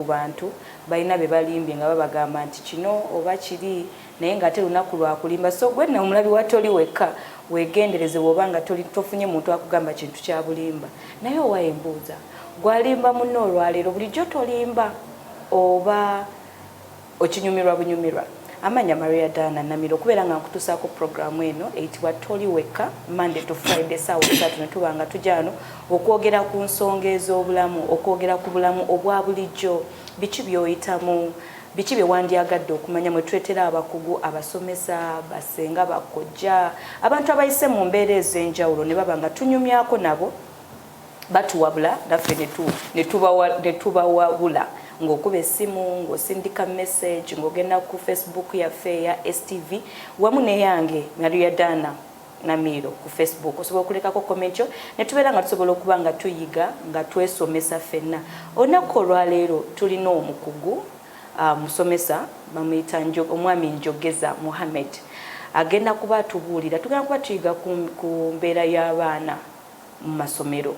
bantu balina be balimbye nga babagamba nti kino oba kiri naye nga ate lunaku lwakulimba so gwe na omulabi watoli wekka wegendereze bwoba nga tofunye muntu akugamba kintu kya bulimba naye owa embuuza gwalimba munno olwaleero bulijjo tolimba oba okinyumirwa bunyumirwa amanya Maria Dana Namiro okubeera nga nkutusaako programu eno eyitibwa Toli Wekka Monday to Friday ssaawa 3 ne tuba nga tujja okwogera ku nsonga ez'obulamu okwogera ku bulamu obwa bulijjo biki by'oyitamu biki bye wandyagadde okumanya mwe twetera abakugu abasomesa basenga bakojja abantu abayise mu mbeera ez'enjawulo ne baba nga tunyumyako nabo batuwabula naffe ne tubawabula ngokuba essimu ng'osindika message ng'ogenda ku Facebook yaffe ya STV wamu neyange Maria Dana Namiro ku Facebook osobola okulekako comment yo ne tubeera nga tusobola okuba nga tuyiga nga twesomesa ffenna olunaku olwaleero tulina omukugu musomesa bamuyita omwami Njogeza Mohammed agenda kuba atubuulira tugenda kuba tuyiga ku mbeera y'abaana mu masomero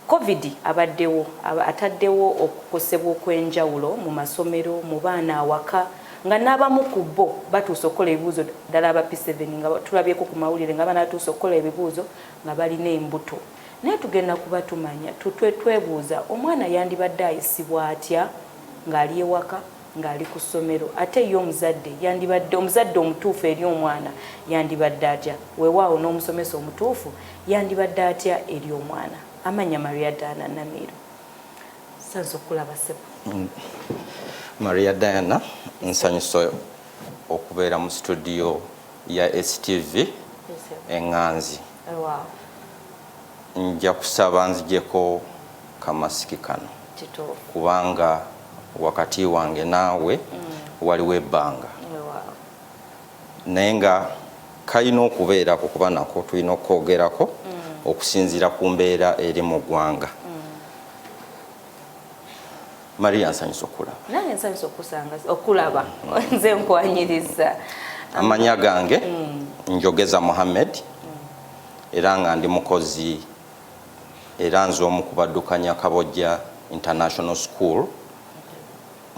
COVID abaddewo ataddewo okukosebwa okwenjawulo mu masomero mu baana awaka nga n'abamu ku bo batuuse okukola ebibuuzo ddala aba P7 nga tulabyeko ku mawulire nga baana batuuse okukola ebibuuzo nga balina embuto naye tugenda kuba tumanya twebuuza omwana yandibadde ayisibwa atya ng'ali ewaka ng'ali ku ssomero ate ye omuzadde yandibadde omuzadde omutuufu eri omwana yandibadde atya weewaawo n'omusomesa omutuufu yandibadde atya eri omwana amanya Maria Dana Namiro sanzo kulaba sebo Maria Dana nsanyuso okubeera mu studio ya STV Enganzi wow nja kusaba nzijeko kamasiki kano kubanga wakati wange naawe waliwo ebbanga naye nga kalina okubeera kuba nako tulina okwogerako okusinziira ku mbeera eri mu ggwanga Maria nsanyusa okulaba nange nsanyusa okulaba nze nkwanyiriza amanya gange Njogeza Mohammed era nga ndi mukozi era nze omu ku baddukanya Kabojja International School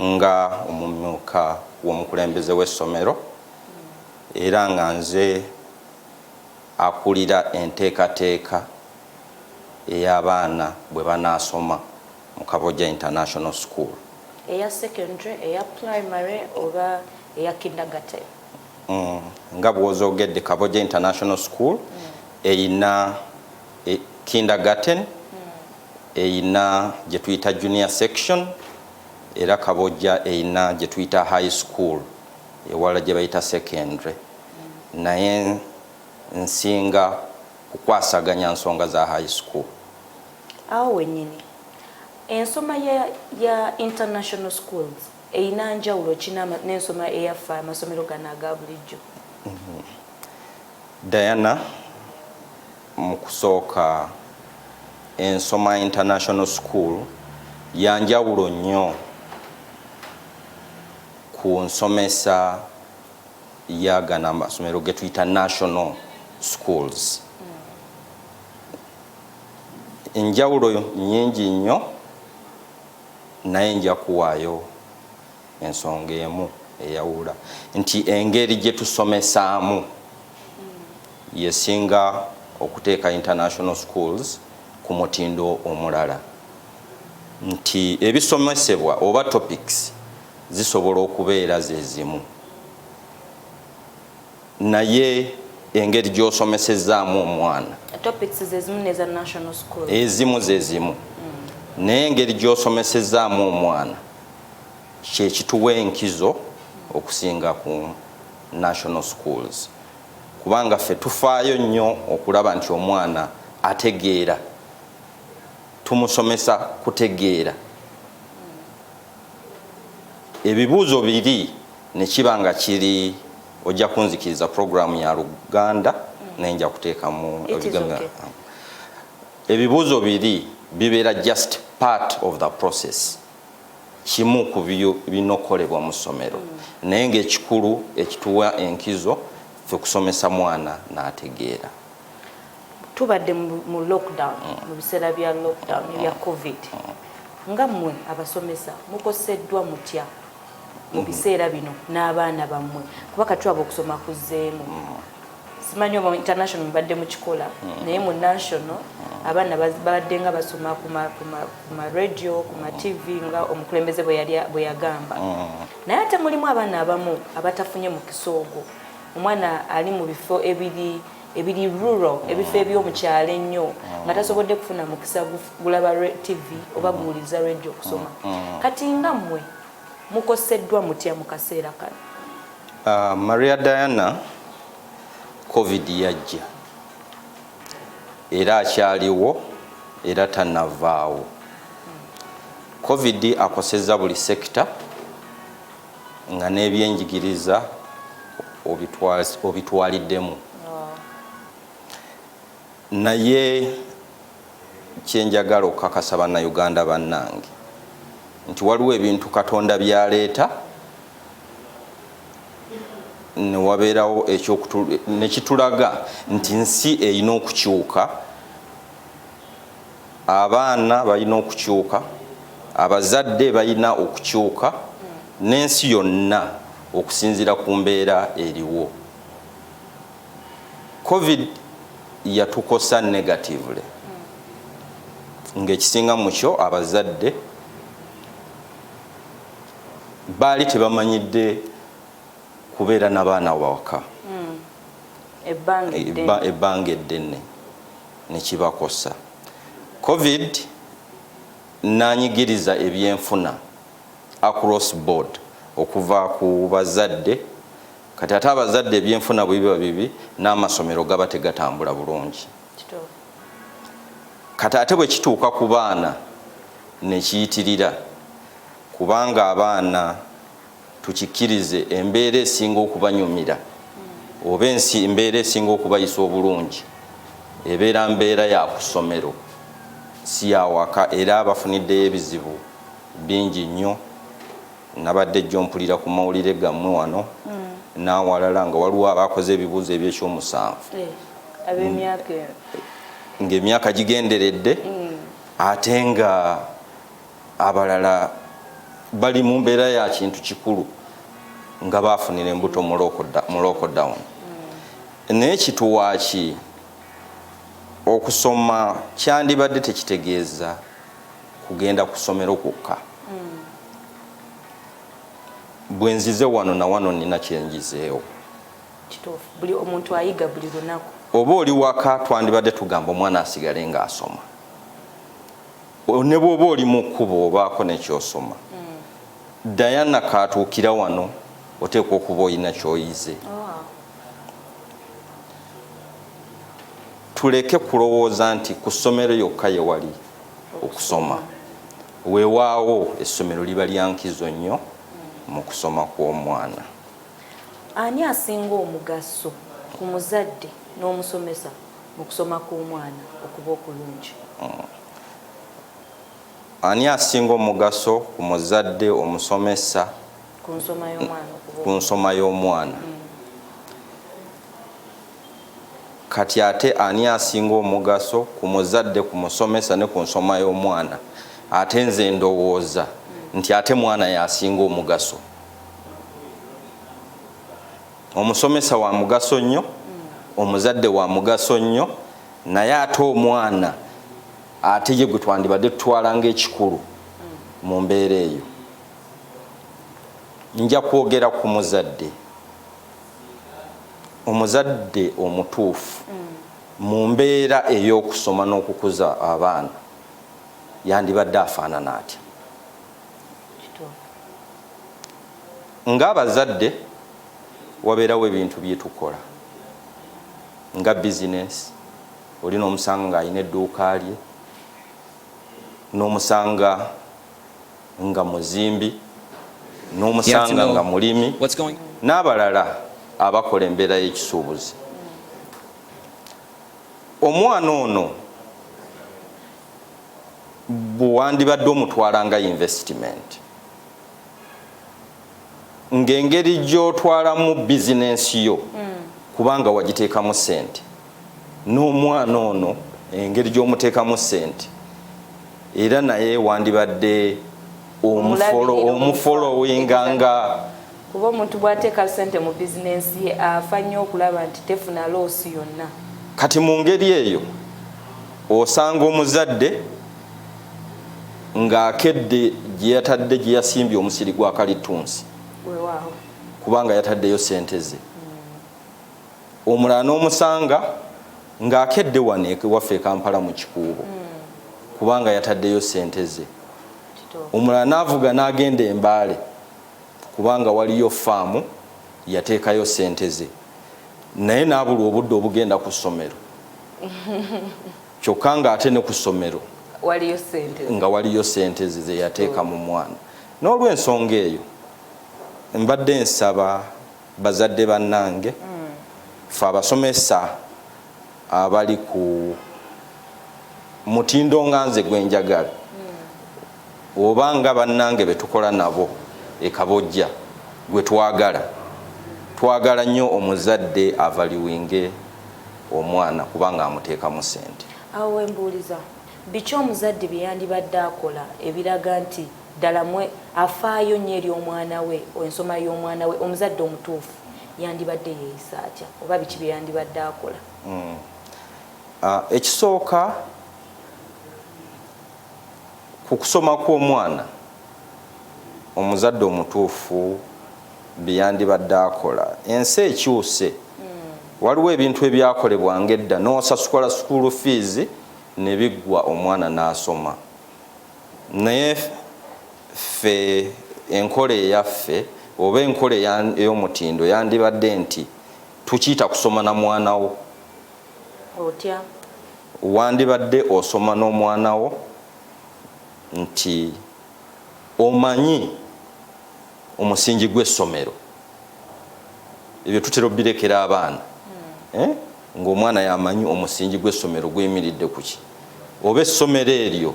nga omumyuka w'omukulembeze w'essomero era nga nze akulira enteekateeka ey'abaana bwe banaasoma mu Kabojja International School eya secondary eya primary oba eya kindergarten nga bw'ozoogedde Kabojja International School eyina kindergarten eyina gye tuyita junior section era Kabojja eyina gye tuyita high school ewala gye bayita secondary naye nsinga kukwasaganya nsonga za high school awo wenyini ensoma ya international schools eyina njawulo kina n'ensoma eyaffe amasomero gano aga bulijjo Diana mu kusooka ensoma international school ya njawulo nnyo ku nsomesa ya gana amasomero ge tuyita national schools enjawulo nyingi nnyo naye nja kuwaayo ensonga emu eyawula nti engeri gye tusomesaamu yesinga okuteeka international schools ku mutindo omulala nti ebisomesebwa oba topics zisobola okubeera ze zimu naye engeri gy'osomesezaamu omwana topics zezimu neza national school ezimu zezimu naye engeri gy'osomesezaamu omwana kyekituwa enkizo okusinga ku national schools kubanga ffe tufaayo nnyo okulaba nti omwana ategeera tumusomesa kutegeera ebibuuzo biri ne kiba nga kiri ojja kunzikiriza programu ya Luganda nenja kuteekamu ebibuuzo biri bibeera just part of the process kimu ku binokolebwa mu ssomero naye ng'ekikulu ekituwa enkizo ffe kusomesa mwana n'ategeera tubadde mu lockdown mu biseera bya lockdown ya COVID nga mmwe abasomesa mukoseddwa mutya mu biseera bino n'abaana bammwe kuba katwaba okusoma kuzzeemu simanyi oba international mbadde mukikola naye mu national abaana babadde nga basoma ku ma radio ku ma TV nga omukulembeze bwe yagamba naye ate mulimu abaana abamu abatafunye mu kisoogo omwana ali mu bifo ebiri rural ebifo eby'omukyalo ennyo nga tasobodde kufuna mukisa gulaba TV oba guwuliza radio okusoma kati nga mmwe mukoseddwa mutya mu kaseera kano? Maria Diana, COVID yajja era akyaliwo era tannavaawo. COVID akosezza buli sekita nga n'ebyenjigiriza obitwaliddemu. Naye kyenjagala okukakasa bannayuganda bannange nti waliwo ebintu Katonda byaleeta ne wabeerawo nekitulaga nti nsi erina okukyuka, abaana balina okukyuka, abazadde balina okukyuka, n'ensi yonna okusinziira ku mbeera eriwo. COVID yatukosa negatively ng'ekisinga mu kyo abazadde baali tebamanyidde kubeera n'abaana waka ebbanga eddene nekibakosa. COVID nanyigiriza ebyenfuna across board okuva ku bazadde, kati ate abazadde ebyenfuna bwe bibi n'amasomero gaba tegatambula bulungi. Kati ate bwe kituuka ku baana nekiyitirira, kubanga abaana tukikkirize embeera esinga okubanyumira oba embeera esinga okubayisa obulungi ebeera mbeera ya kusomero si yawaka, era bafuniddeyo ebizibu bingi nnyo. Nabadde jjo mpulira ku mawulire gammwe wano n'awalala nga waliwo abakoze ebibuuzo ebyekyomusanvu ng'emyaka gigenderedde ate nga abalala bali mu mbeera ya kintu kikulu nga bafunira embuto mu lockdown. Naye kituwaaki okusoma kyandibadde tekitegeeza kugenda ku ssomero kwokka. Bwe nzize wano na wano nina kyenjizeewo. Buli omuntu ayiga buli lunaku. Oba oli waka twandibadde tugamba omwana asigale ng'asoma. Ne bw'oba oli mu kkubo obaako nekyosoma. Diana katuukira wano oteekwa okuba olina kyoyize. Tuleke kulowooza nti ku ssomero yokka ye wali okusoma. Weewaawo essomero liba lya nkizo nnyo mu kusoma kw'omwana. Ani asinga omugaso ku muzadde n'omusomesa mu kusoma kw'omwana okuba okulungi? Ani asinga omugaso ku muzadde, omusomesa ku nsoma y'omwana? Kati ate ani asinga omugaso ku muzadde, ku musomesa ne ku nsoma y'omwana? Ate nze ndowooza nti ate mwana yasinga omugaso. Omusomesa wa mugaso nnyo, omuzadde wa mugaso nnyo, naye ate omwana ate ye gwe twandibadde tutwala ng'ekikulu mu mbeera eyo. Nja kwogera ku muzadde. Omuzadde omutuufu mu mbeera ey'okusoma n'okukuza abaana yandibadde afaanana atya? Ng'abazadde wabeerawo ebintu bye tukola nga bizinesi. Olina omusanga ng'alina edduuka lye, n'omusanga nga muzimbi, n'omusanga nga mulimi, n'abalala abakola embeera y'ekisuubuzi. Omwana ono bwandibadde omutwala nga investment, ng'engeri gy'otwalamu bizinensi yo kubanga wagiteekamu ssente, n'omwana ono engeri gy'omuteekamu ssente era naye wandibadde omufollowinganga kuba omuntu bw'ateeka ssente mu bizinensi ye afa nnyo okulaba nti tefuna loosi yonna. Kati mu ngeri eyo osanga omuzadde ng'akedde gye yatadde gye yasimbye omusiri gwa kalitunsi weewaawo kubanga yataddeyo ssente ze. Omulala n'omusanga ng'akedde wano ewaffe e Kampala mu Kikuubo kubanga yataddeyo ssente ze. Omulala n'avuga n'agenda e Mbale kubanga waliyo faamu yateekayo ssente ze, naye n'abula obudde obugenda ku ssomero kyokka ng'ate ne ku ssomero nga waliyo ssente ze ze yateeka mu mwana. N'olw'ensonga eyo mbadde nsaba bazadde bannange ffe abasomesa abali ku mutindo nga nze gwe njagala obanga bannange betukola nabo e Kabojja gwe twagala nnyo omuzadde avaliwinge omwana kubanga amuteekamu ssente. Awo wembuuliza biki omuzadde bye yandibadde akola ebiraga nti ddala mwe afaayo nnyo eri omwana we ensoma y'omwana we, omuzadde omutuufu yandibadde yeeyisa atya oba biki bye yandibadde akola? Ekisooka ku kusoma kw'omwana omuzadde omutuufu bye yandibadde akola, ensi ekyuse waliwo ebintu ebyakolebwanga edda n'osasukula school fees ne biggwa omwana n'asoma, naye ffe enkola eyaffe oba enkola ey'omutindo yandibadde nti tukiyita kusoma na mwana wo. Otya? Wandibadde osoma n'omwana wo nti omanyi omusingi gw'essomero, ebyo tutera obirekera abaana ng'omwana yamanyi omusingi gw'essomero gweyimiridde ku ki, oba essomero eryo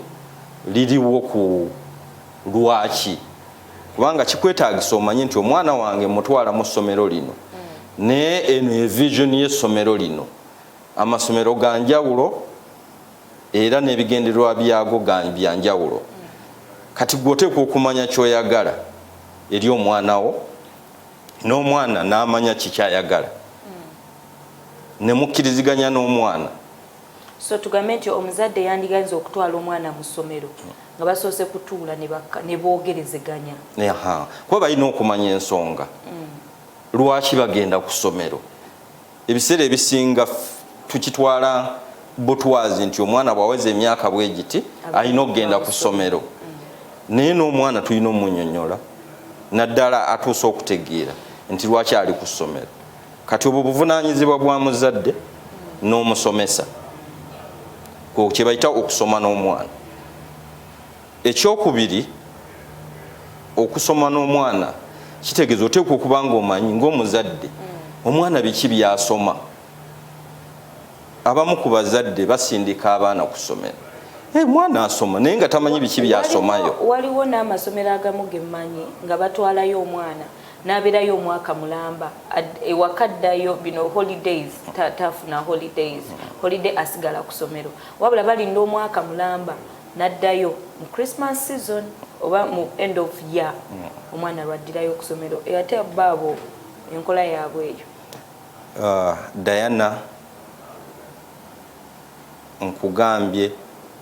liriwo ku lwaki, kubanga kikwetaagisa omanyi nti omwana wange mutwala mu ssomero lino naye eno evision y'essomero lino amasomero ga njawulo era n'ebigendererwa byago bya njawulo. Kati gwoteekwa okumanya ky'oyagala eri omwana wo n'omwana n'amanya kikyayagala ne mukkiriziganya n'omwana. So tugambe nti omuzadde yandiganza okutwala omwana mu ssomero nga basoose kutuula ne boogerezeganya. Kuba balina okumanya ensonga lwaki bagenda ku ssomero. Ebiseera ebisinga tukitwala butwazi nti omwana bw'aweza emyaka bwe giti alina okugenda ku ssomero, naye n'omwana tulina omunnyonnyola naddala atuusa okutegeera nti lwaki ali ku ssomero. Kati obwo buvunaanyizibwa bwa muzadde n'omusomesa kye bayita okusoma n'omwana. Ekyokubiri, okusoma n'omwana kitegeeza oteekwa okuba ng'omanyi ng'omuzadde omwana biki by'asoma. Abamu ku bazadde basindika abaana ku ssomero, mwana asoma naye nga tamanyi biki byasomayo. Waliwo n'amasomero agamu ge mmanyi nga batwalayo omwana n'abeerayo omwaka mulamba ewaka addayo bino holidays tafuna holiday asigala ku ssomero, wabula balinda omwaka mulamba n'addayo mu Christmas season oba mu end of year omwana lwaddirayo ku ssomero. Ate baabo enkola yaabwe eyo. Diana, nkugambye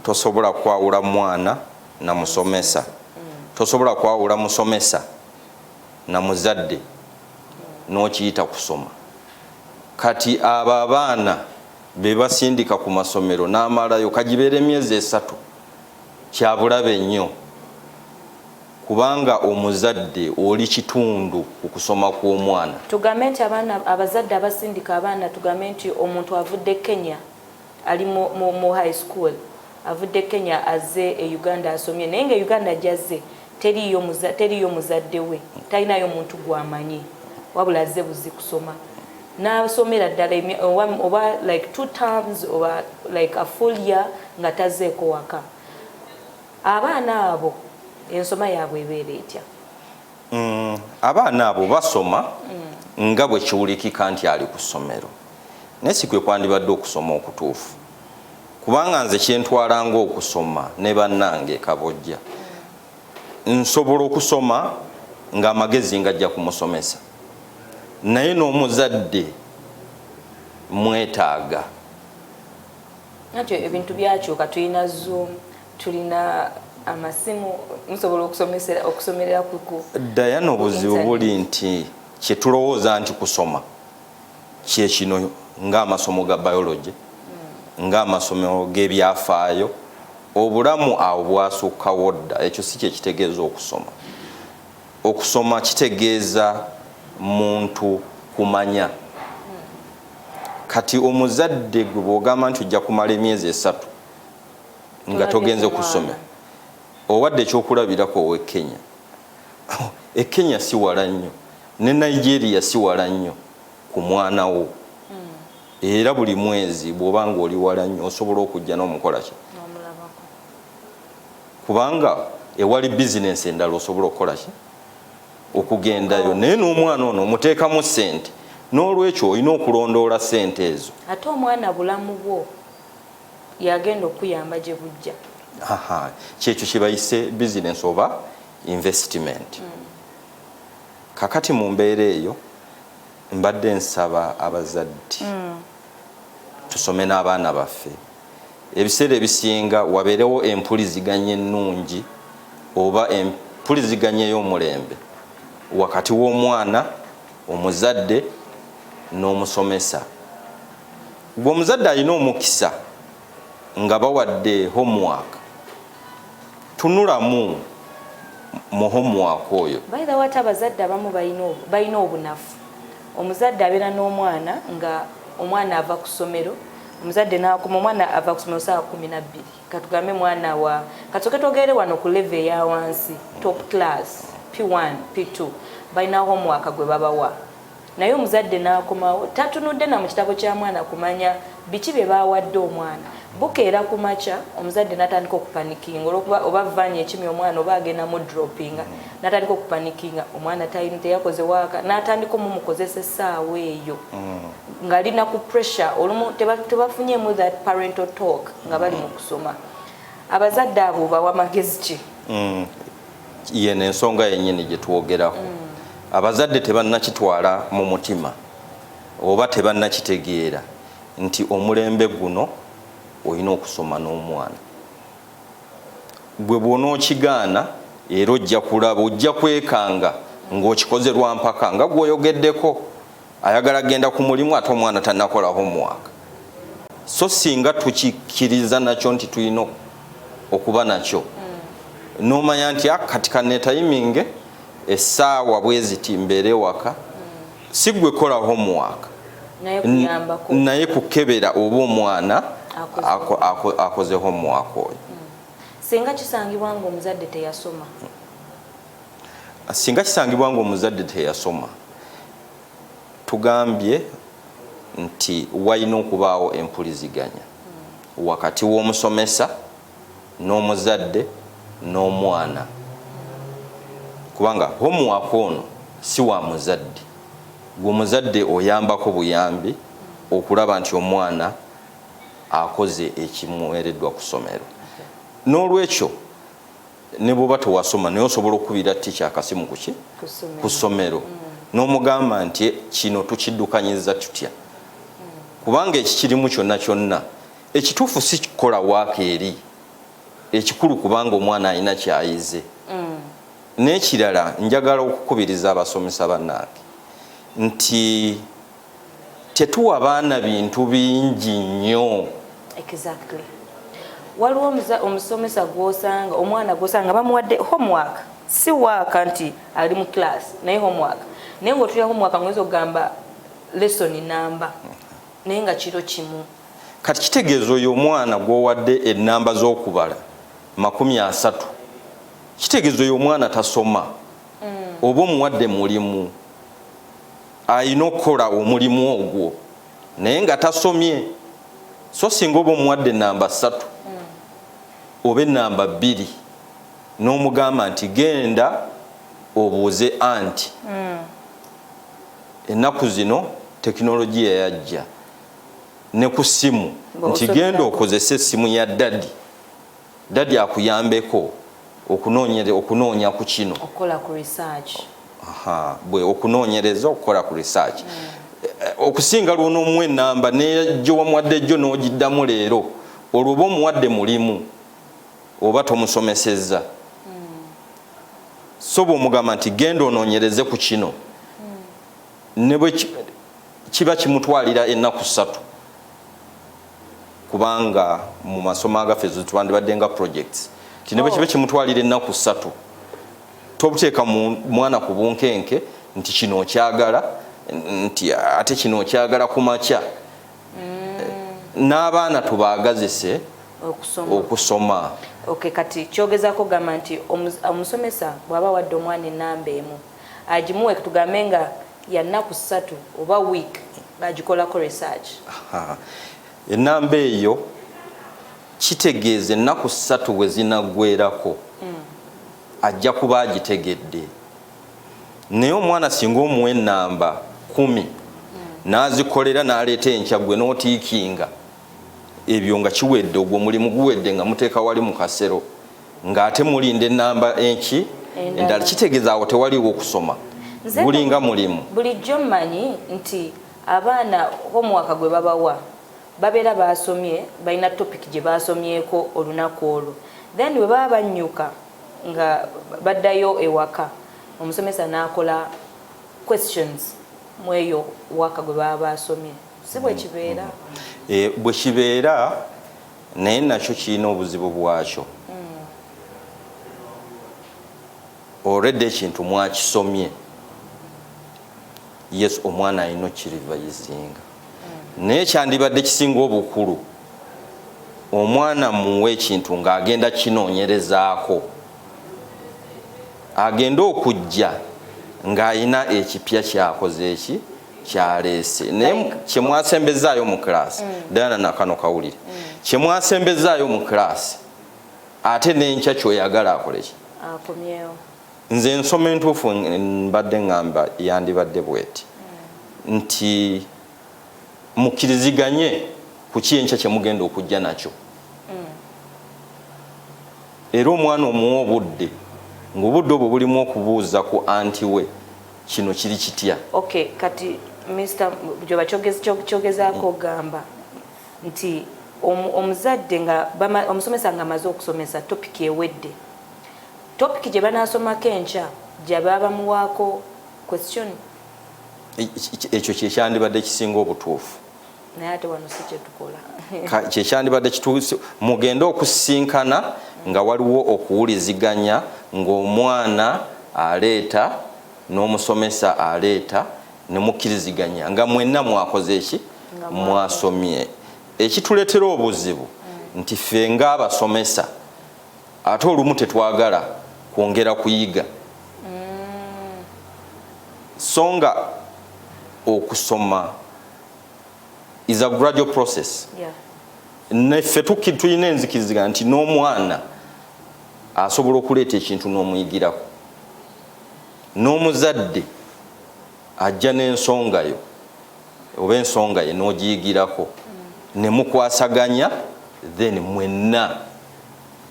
tosobola kwawula mwana na musomesa, tosobola kwawula musomesa na muzadde n'okiyita kusoma. Kati abo abaana be basindika ku masomero n'amalayo kagibeera emyezi 3 kyabulabe nnyo, kubanga omuzadde oli kitundu ku kusoma kw'omwana. Tugambe nti abazadde abasindika abaana, tugambe nti omuntu avudde Kenya ali mu high school, avudde Kenya azze e Uganda asomye, naye nga Uganda gyazze teriyo muzadde we, talinayo muntu gwamanyi wabula azze buzi kusoma n'asomera ddala oba like 2 terms oba like a full year nga tazzeeko waka. Abaana abo ensoma yaabwe ebeera etya? Abaana abo basoma nga bwe kiwulikika nti ali ku ssomero, naye si kwe kwandibadde okusoma okutuufu, kubanga nze kyentwalanga okusoma ne bannange Kabojja nsobola okusoma ng'amagezi ngajja kumusomesa naye n'omuzadde mwetaaga nakyo ebintu byakyuka tulina Zoom tulina amasimu musobola okusomerera ku Diana obuzibu buli nti kyetulowooza nti kusoma kyekino ng'amasomo ga biology ng'amasomo g'ebyafaayo obulamu awo bwasukkawo dda ekyo si kye kitegeeza okusoma. Okusoma kitegeeza muntu kumanya. Kati omuzadde gwe bw'ogamba nti ojja kumala emyezi 3 nga togenze kusoma obadde ekyokulabirako ow'e Kenya. E Kenya si wala nnyo ne Nigeria si wala nnyo ku mwana wo. Era buli mwezi bw'obanga oli wala nnyo osobola okujja n'omukola ki kubanga ewali bizinesi endala osobola okukola ki okugendayo naye n'omwana ono omuteekamu ssente n'olwekyo olina okulondoola ssente ezo. Ate omwana bulamu bwo yagenda okuyamba gye bujja. Kyekyo kye bayise bizinesi oba investment. Kakati mu mbeera eyo mbadde nsaba abazadde tusome n'abaana baffe. Ebiseera ebisinga wabeerewo empuliziganya ennungi oba empuliziganya ey'omulembe wakati w'omwana omuzadde n'omusomesa. Gwe omuzadde alina omukisa nga bawadde homework tunulamu mu homework oyo. By the way, abazadde abamu balina obunafu. Omuzadde abeera n'omwana nga omwana ava ku ssomero omuzadde n'akoma omwana ava ku ssomero saa 12 katugambe mwana wa katoke togere wano ku level ya wansi top class P1 P2 balina homework gwe babawa naye omuzadde n'akomawo tatunudde na mu kitabo kya mwana kumanya biki bye bawadde omwana bukeera ku makya omuzadde n'atandika okupanikinga olwokuba oba vanye ekimi omwana oba agenda mu droppinga n'atandika okupanikinga omwana tayini teyakoze waaka n'atandika omumukozesa essaawa eyo ng'alina ku pressure olumu tebafunyeemu that parental talk nga bali mu kusoma. Abazadde abo bawa magezi ki? Yene ensonga yennyini gye twogerako. Abazadde tebannakitwala mu mutima oba tebannakitegeera nti omulembe guno olina okusoma n'omwana. Gwe bw'onookigaana era ojja kulaba ojja kwekanga ng'okikoze lwa mpaka nga gw'oyogeddeko ayagala genda ku mulimu ate omwana tannakola homework. So singa tukikkiriza nakyo nti tulina okuba nakyo n'omanya nti kati kanneetayiminge essaawa bwe ziti mbeere waka si gwe kola homework naye kukebera oba omwana akoze homework oyo. Singa kisangibwa ng'omuzadde teyasoma. Singa kisangibwa ng'omuzadde teyasoma tugambye nti walina okubaawo empuliziganya wakati w'omusomesa n'omuzadde n'omwana kubanga homework ono si wa muzadde gwe omuzadde oyambako buyambi okulaba nti omwana akoze ekimuweereddwa ku ssomero. N'olwekyo ne bw'oba tewasoma naye osobola okukubira tica akasimu kuki ku ssomero n'omugamba nti kino tukiddukanyiza tutya kubanga ekikirimu kyonna kyonna ekituufu si kikola waaka eri ekikulu kubanga omwana alina kyayize. N'ekirala njagala okukubiriza abasomesa bannange nti tetuwa baana bintu bingi nnyo. Exactly. Waliwo omusomesa gw'osanga omwana gw'osanga bamuwadde homework si waaka nti ali mu class naye homework naye ng'otulya homework ng'oyinza okugamba lesson namba naye nga kiro kimu. Kati kitegeeza oyo omwana gw'owadde ennamba z'okubala 30 kitegeeza oyo omwana tasoma oba omuwadde mulimu ayina okukola omulimu ogwo naye nga tasomye. So singa oba omuwadde namba 3 oba namba 2 n'omugamba nti genda obuuze anti ennaku zino tekinologiya yajja ne ku ssimu nti genda okozesa essimu ya dadi akuyambeko okunoonya ku kino okukola ku research. Bwe okunoonyereza okukola ku research. Okusinga lwono omuwa ennamba nejo wamuwadde jjo n'ogiddamu leero olwo oba omuwadde mulimu oba tomusomesezza. So bw'omugamba nti genda onoonyereze ku kino ne bwe kiba kimutwalira ennaku 3 kubanga mu masomo agaffe twandibadde nga projects ne bwe kiba kimutwalira ennaku 3 tobuteeka mwana ku bunkenke nti kino okyagala nti ate kino okyagala ku makya. N'abaana tubaagazise okusoma. Okay, kati kyogezaako gamba nti omusomesa bw'aba wadde omwana ennamba emu agimuwe tugambe nga ya nnaku 3 oba week agikolako research. Ennamba eyo kitegeeza ennaku 3 we zinaggwerako ajja kuba agitegedde. Naye omwana singa omuwa ennamba 10 n'azikolera n'aleeta enkya gwe n'otiikinga ebyo nga kiwedde, ogwo mulimu guwedde nga muteeka wali mu kasero ng'ate mulinda ennamba enki endala, kitegeeza awo tewaliwo okusoma gulinga mulimu. Bulijjo mmanyi nti abaana homework gwe babawa babeera basomye balina topic gye basomyeko olunaku olwo, then bwe baba bannyuka nga baddayo ewaka omusomesa n'akola questions mu eyo waka gwe baba basomye. Si bwe kibeera? Bwe kibeera naye nakyo kirina obuzibu bwakyo. Already ekintu mwakisomye, yes omwana alina okirivayizinga, naye kyandibadde kisinga obukulu omwana muwe ekintu ng'agenda kinoonyerezaako, agenda okujja ng'ayina ekipya kyakoze eki kyaleese. Naye kyemwasembezaayo mu class Diana nakano kawulire kyemwasembezaayo mu class ate n'enkya kyoyagala akoleki akomyewo. Nze ensoma entuufu mbadde ngamba yandibadde bweti nti mukiriziganye ku kyenkya kyemugenda okujja nakyo. Era omwana omuwa obudde ng'obudde obwo bulimu okubuuza ku anti we kino kiri kitya. Okay, kati Mr. Joba kyogezaako gamba nti omuzadde nga omusomesa nga amaze okusomesa topic ewedde, topic gye banaasomako enkya gye babamuwaako question. Ekyo kyekyandibadde kisinga obutuufu. Naye ate wano si kyetukola. Kyekyandibadde kituufu mugende okusisinkana nga waliwo okuwuliziganya ng'omwana aleeta n'omusomesa aleeta ne mukkiriziganya nga mwenna mwakoze eki mwasomye. Ekituleetera obuzibu nti ffe ng'abasomesa ate olumu tetwagala kwongera kuyiga. So nga okusoma is a gradual process. Neffe tulina enzikiriza nti n'omwana asobola okuleeta ekintu n'omuyigirako, n'omuzadde ajja n'ensonga yo oba ensonga ye n'ogiyigirako ne mukwasaganya then mwenna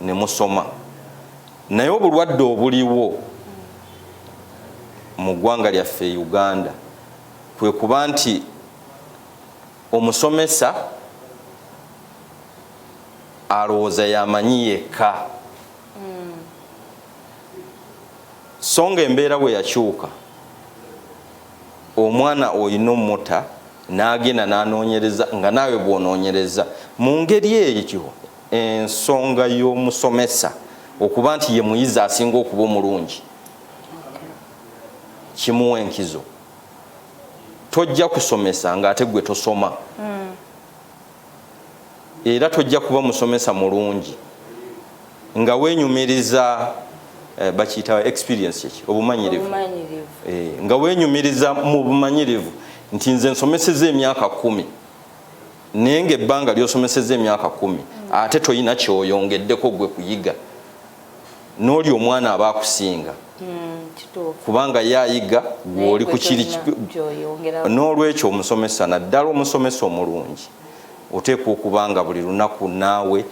ne musoma. Naye obulwadde obuliwo mu ggwanga lyaffe Uganda kwe kuba nti omusomesa alowooza yamanyi yekka. So nga embeera bwe yakyuka omwana oyina omuta n'agenda n'anoonyereza nga naawe bw'onoonyereza mu ngeri ekyo ensonga y'omusomesa okuba nti ye muyizi asinga okuba omulungi kimuwa enkizo. Tojja kusomesa ng'ate gwe tosoma. Era tojja kuba musomesa mulungi nga wenyumiriza bakiyita experience eki obumanyirivu. Nga wenyumiriza mu bumanyirivu nti nze nsomeseza emyaka 10 naye ng'ebbanga ly'osomeseza emyaka 10 ate toyina kyoyongeddeko gwe kuyiga, n'oli omwana aba akusinga kubanga yayiga gw'oli ku kiri. N'olwekyo omusomesa naddala omusomesa omulungi oteekwa okubanga buli lunaku naawe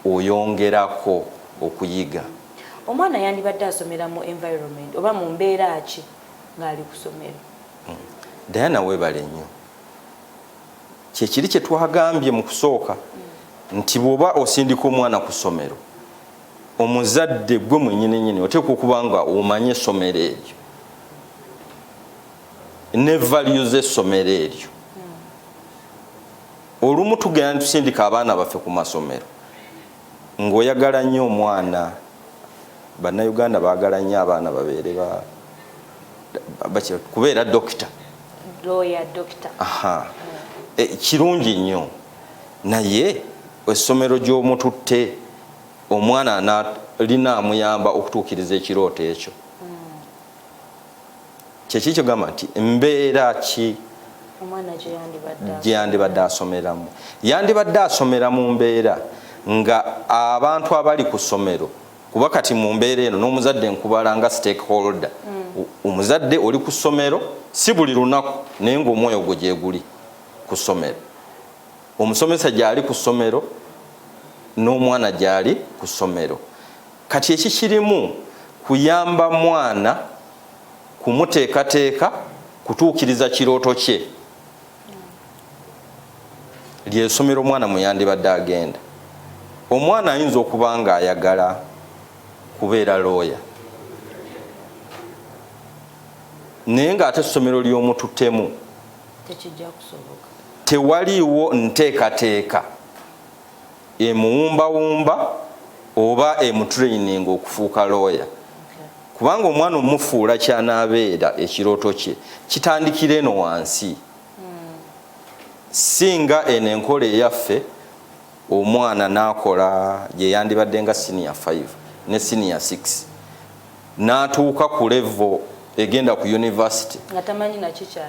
oyongerako okuyiga. Omwana yandibadde asomera mu environment oba mu mbeera ki ng'ali ku ssomero? Diana weebale nnyo. Kyekiri kye twagambye mu kusooka nti bw'oba osindika omwana ku ssomero, omuzadde gwe mwennyini oteekwa okuba nga omanye essomero eryo ne value z'essomero eryo. Olumu tugenda tusindika abaana baffe ku masomero ng'oyagala nnyo omwana. Bannayuganda baagala nnyo abaana babeere kubeera dokita, lawyer, doctor. Kirungi nnyo, naye essomero gy'omututte omwana linaamuyamba okutuukiriza ekirooto ekyo. Kyekikyo gamba nti embeera ki omwana gye yandibadde asomeramu. Yandibadde asomera mu mbeera nga abantu abali ku ssomero, kuba kati mu mbeera eno n'omuzadde nkubala nga stakeholder. Omuzadde oli ku ssomero si buli lunaku naye ng'omwoyo gwe gye guli ku ssomero. Omusomesa gy'ali ku ssomero n'omwana gy'ali ku ssomero. Kati ekikirimu kuyamba mwana kumuteekateeka kutuukiriza kirooto kye. Ly'essomero omwana mwe yandibadde agenda. Omwana ayinza okuba nga ayagala kubeera lawyer, naye ng'ate essomero ly'omututtemu tekijja kusoboka. Tewaliiwo nteekateeka emuwumbawumba oba emutraining okufuuka lawyer. Kubanga omwana omufuula kyanaabeera ekirooto kye kitandikira eno wansi. Singa eno enkola eyaffe omwana n'akola gye yandibadde nga senior 5 ne senior 6 n'atuuka ku level egenda ku university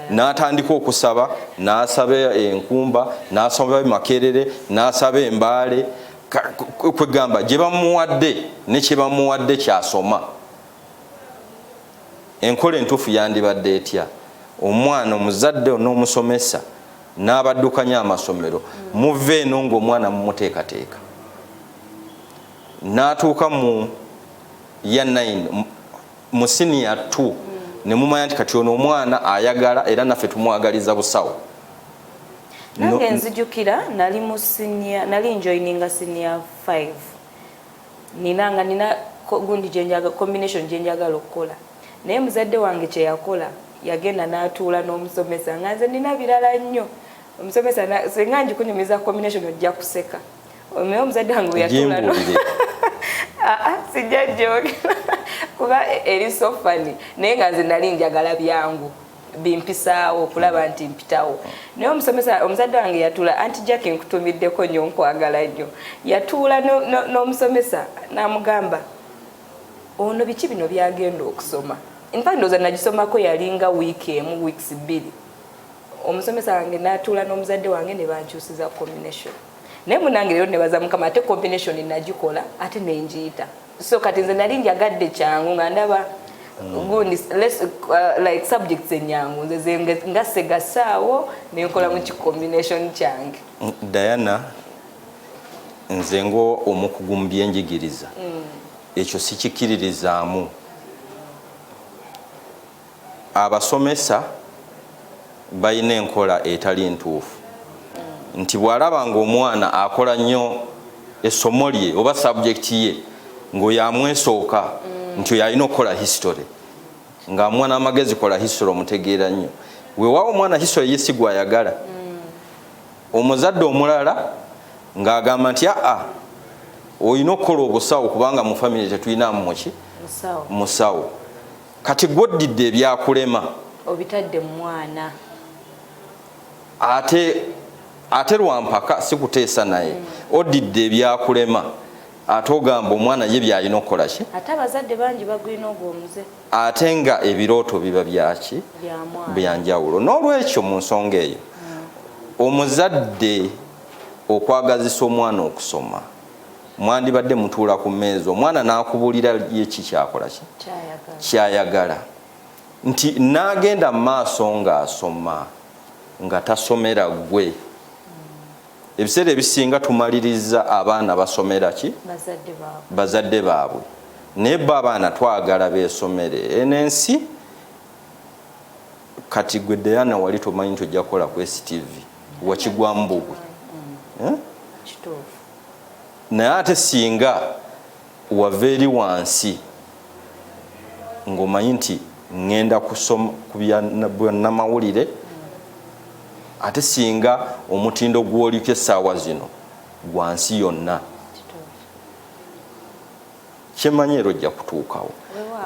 n'atandika okusaba, n'asaba enkumba, n'asaba Makerere, n'asaba Embaale, kwegamba gye bamuwadde ne kye bamuwadde kyasoma. Enkola entuufu yandibadde etya? Omwana omuzadde n'omusomesa n'abaddukanya amasomero muve eno ng'omwana mumuteekateeka, n'atuuka mu ya 9 mu senior 2 ne mumanya nti kati ono omwana ayagala era naffe tumwagaliza busawo. Nange nzijukira nali mu senior, nali joininga senior 5 nina gundi gyenjaga combination gyenjagala okukola, naye muzadde wange kye yakola yagenda n'atuula n'omusomesa nga nze nina birala nnyo. Omusomesa senga njikunyumiza combination ojja kuseka. Omeyo omuzadde wange yatuula no sijja jogera kuba eri so funny, naye nga nze nali njagala byangu bimpisaawo okulaba nti mpitawo. Naye omusomesa omuzadde wange yatuula, anti Jackie nkutumiddeko nnyo nkwagala nnyo. Yatuula n'omusomesa n'amugamba ono biki bino byagenda okusoma. In fact ndoza nagisomako yalinga wiiki emu, weeks 2. Omusomesa wange n'atuula n'omuzadde wange ne bankyusiza combination. Naye munange rero ne baza Mukama ate combination nagikola ate nenjiyita. So kati nze nali njagadde kyangu nga ndaba gundi like subjects enyangu nze nga segasaawo nenkola mu combination kyange. Diana, nze ngo omukugu mu byenjigiriza ekyo sikikiririzaamu. Abasomesa balina enkola etali ntuufu. Nti bw'alaba ng'omwana akola nnyo essomo lye oba subject ye ng'oyamwesooka nti oyo alina okukola history, ng'amwana amagezi kola history omutegeera nnyo. Weewaawo omwana history ye si gw'ayagala. Omuzadde omulala ng'agamba nti olina okukola obusawo kubanga mu family tetulinamu muki musawo. Kati gw'oddidde ebyakulema obitadde mu mwana ate lwampaka sikuteesa naye oddidde ebyakulema ate ogamba omwana ye byalina okukola ki. Ate abazadde bangi bagulina ogwomuze ate nga ebirooto biba byaki byanjawulo. N'olwekyo mu nsonga eyo omuzadde okwagazisa omwana okusoma mwandibadde mutuula ku mmeeza omwana n'akubulira ye ki kyakola ki kyayagala, nti n'agenda mu maaso ng'asoma nga tasomera gwe ebiseera ebisinga tumaliriza abaana basomera ki bazadde baabwe naye bo abaana twagala beesomere enensi kati gwe Diana wali tomanyi nti ojja kukola ku STV wakigwamu bugwe naye ate singa wava eri wansi ng'omanyi nti ngenda kusoma ku byanamawulire ate singa omutindo gw'oliko essaawa zino gwansi yonna kyemanyi era ojja kutuukawo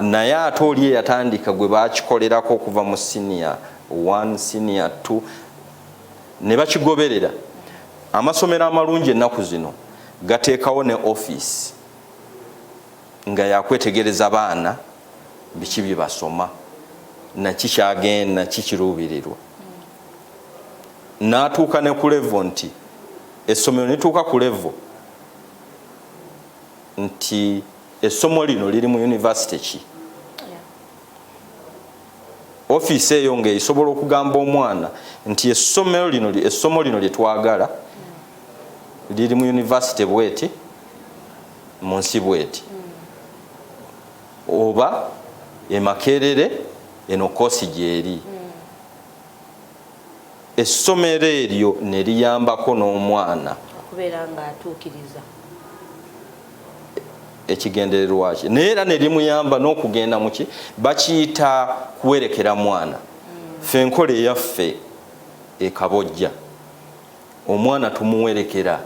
naye ate oli eyatandika gwe bakikolerako okuva mu senior 1 senior 2 ne bakigoberera amasomero amalungi ennaku zino gateekawo ne office nga yakwetegereza baana biki bye basoma naki kyagenda kikiruubirirwa n'atuuka ne ku level nti essomero nituuka ku level nti essomo lino liri mu university ki office eyo ng'esobola okugamba omwana nti essomo lino lye twagala liri mu university bweti mu nsi bweti oba emakerere eno koosi gyeri essomero eryo ne liyambako n'omwana okubeera ng'atuukiriza ekigendererwa kye naye era ne limuyamba n'okugenda muki bakiyita kuwerekera mwana ffe enkola eyaffe ekabojja omwana tumuwerekera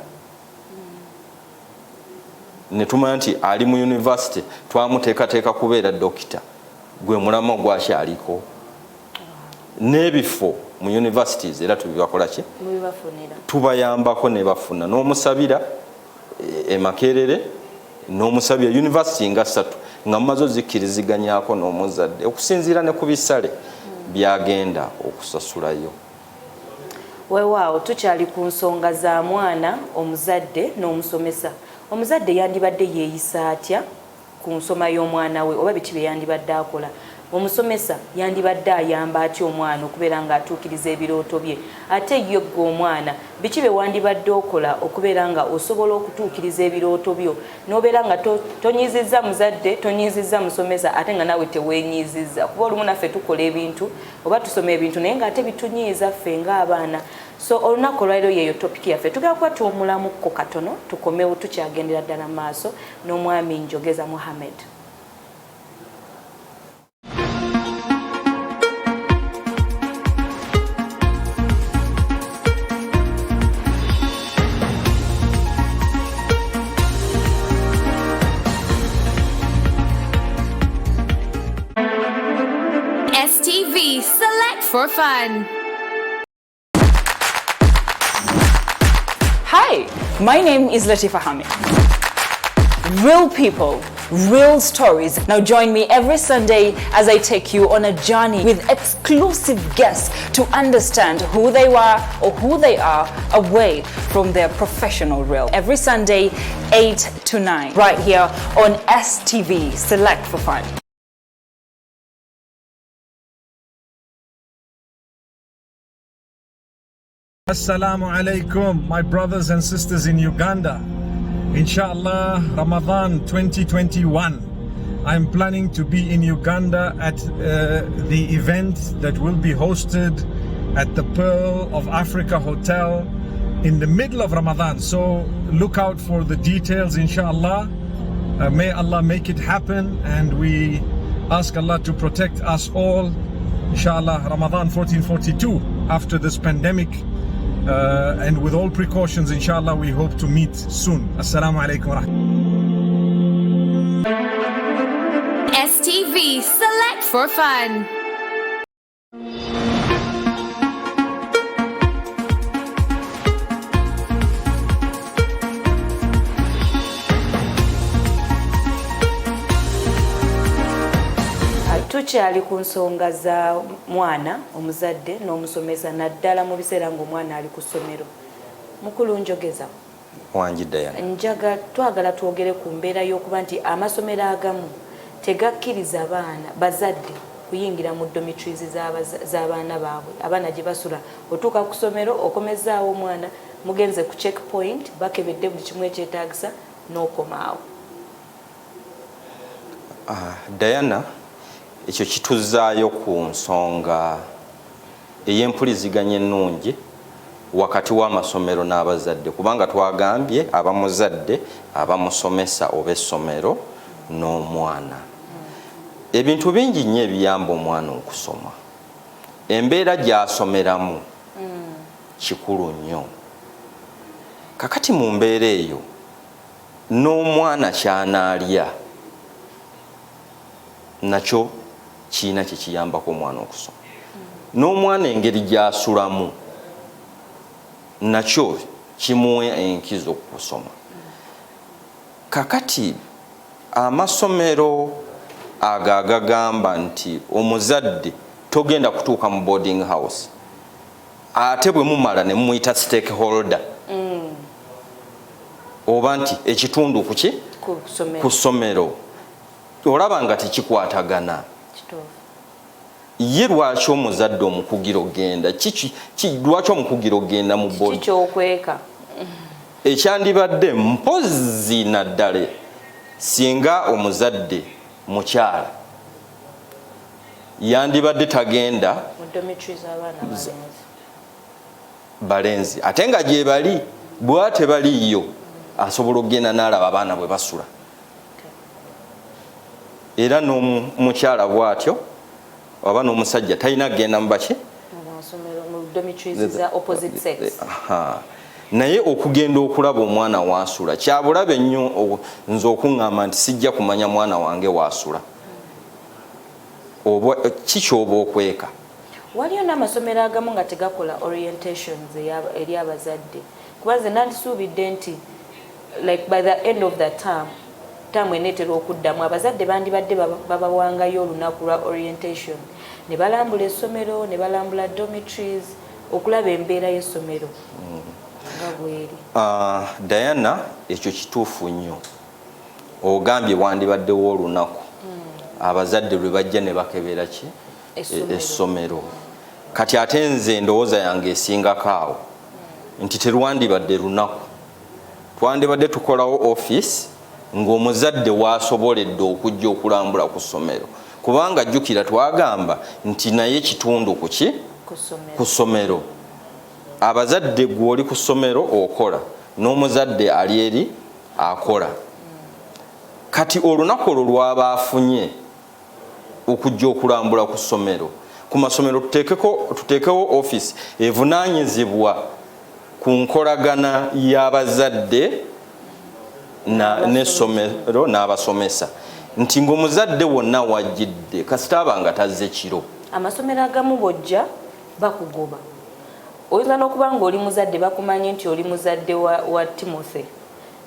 ne tumanya nti ali mu university twamuteekateeka kubeera dokita gwe mulama gwakyaliko n'ebifo mu universities era tubibakola ki tubayambako ne bafuna n'omusabira emakerere n'omusabira university nga 3 nga mumaze ozikkiriziganyako n'omuzadde okusinziira ne ku bisale byagenda okusasulayo. Weewaawo tukyali ku nsonga za mwana omuzadde n'omusomesa. Omuzadde yandibadde yeeyisa atya ku nsoma y'omwana we oba biki bye yandibadde akola? Omusomesa yandibadde ayamba atya omwana okubeera ng'atuukiriza ebirooto bye? Ate ye ggwe omwana biki bye wandibadde okola okubeera nga osobola okutuukiriza ebirooto byo n'obeera nga tonyiizizza muzadde tonyiizizza musomesa ate nga nawe teweenyiizizza? Kuba olumu naffe tukola ebintu oba tusoma ebintu naye ng'ate bitunyiiza ffe ng'abaana. So olunaku olwaliro yeeyo topiki yaffe tugenda kuba tuwumulamukko katono tukomewo tukyagendera ddala mu maaso n'omwami Njogeza Mohammed. STV, select for fun. Hi, my name is Latifa Hamid. Real people, real stories. Now join me every Sunday as I take you on a journey with exclusive guests to understand who they were or who they are away from their professional realm. Every Sunday, 8 to 9, right here on STV, Select for Fun. Assalamu alaikum, my brothers and sisters in Uganda. Inshallah, Ramadan 2021. I'm planning to be in Uganda at the event that will be hosted at the Pearl of Africa Hotel in the middle of Ramadan. So look out for the details, inshallah. May Allah make it happen, and we ask Allah to protect us all. Inshallah, Ramadan 1442, after this pandemic. And with all precautions, inshallah, we hope to meet soon. Assalamu alaikum wa rahmatullahi. STV, select for fun. Tukyali ku nsonga za mwana omuzadde n'omusomesa naddala mu biseera ng'omwana ali ku ssomero. Mukulu Njogeza wangi Diana, njaga twagala twogere ku mbeera y'okuba nti amasomero agamu tegakkiriza baana bazadde kuyingira mu dormitories z'abaana baabwe, abaana gye basula. Otuuka ku ssomero okomezaawo omwana mugenze ku checkpoint bakebedde buli kimu ekyetaagisa n'okomaawo. Diana, ekyo kituzaayo ku nsonga ey'empuliziganya ennungi wakati w'amasomero n'abazadde, kubanga twagambye abamuzadde abamusomesa oba essomero n'omwana. Ebintu bingi nnyo ebiyamba omwana okusoma. Embeera gy'asomeramu kikulu nnyo. Kakati mu mbeera eyo n'omwana ky'anaalya nakyo kiina kye kiyambako omwana okusoma. N'omwana engeri gy'asulamu nakyo kimuwa enkizo okusoma. Kakati amasomero agagamba nti omuzadde togenda kutuuka mu boarding house ate bwe mumala ne mumuyita stakeholder oba nti ekitundu kuki ku ssomero, olaba nga tekikwatagana. Ye lwaki omuzadde omukugiro genda lwaki omukugiro genda mu boarding kikyokweka ekyandibadde mpozi naddale singa omuzadde mukyala yandibadde tagenda mu dormitories abaana balenzi ate nga gye bali bwa tebaliyo asobola okugenda n'alaba abaana bwe basula. Era n'omukyala bw'atyo oba n'omusajja talina kugenda mu baki mu dormitories za opposite sex. Naye okugenda okulaba omwana waasula kyabulabe nnyo. Nze okuŋŋamba nti sijja kumanya mwana wange waasula. Kikyoba okweka. Waliyo n'amasomero agamu nga tegakola orientations eri abazadde, kuba nze nandisuubidde nti like by the end of the term eneetera okuddamu abazadde bandibadde babawangayo olunaku lwa orientation ne balambula essomero ne balambula dormitories okulaba embeera y'essomero nga bweri. Diana, ekyo kituufu nnyo. Ogambye wandibaddewo olunaku abazadde lwe bajja ne bakebera ki essomero. Kati ate nze endowooza yange esingako awo nti terwandibadde lunaku, twandibadde tukolawo office ng'omuzadde waasoboledde okujja okulambula ku ssomero, kubanga jjukira twagamba nti naye kitundu kuki ku ssomero. Abazadde gw'oli ku ssomero okola n'omuzadde ali eri akola. Kati olunaku olwo lwaba afunye okujja okulambula ku ssomero, ku masomero tuteekewo office evunaanyizibwa ku nkolagana y'abazadde n'essomero n'abasomesa, nti ng'omuzadde wonna wajjidde kasita abanga tazze kiro. Amasomero agamu bojja bakugoba. Oyinza n'okuba ng'oli muzadde bakumanye nti oli muzadde wa Timothy,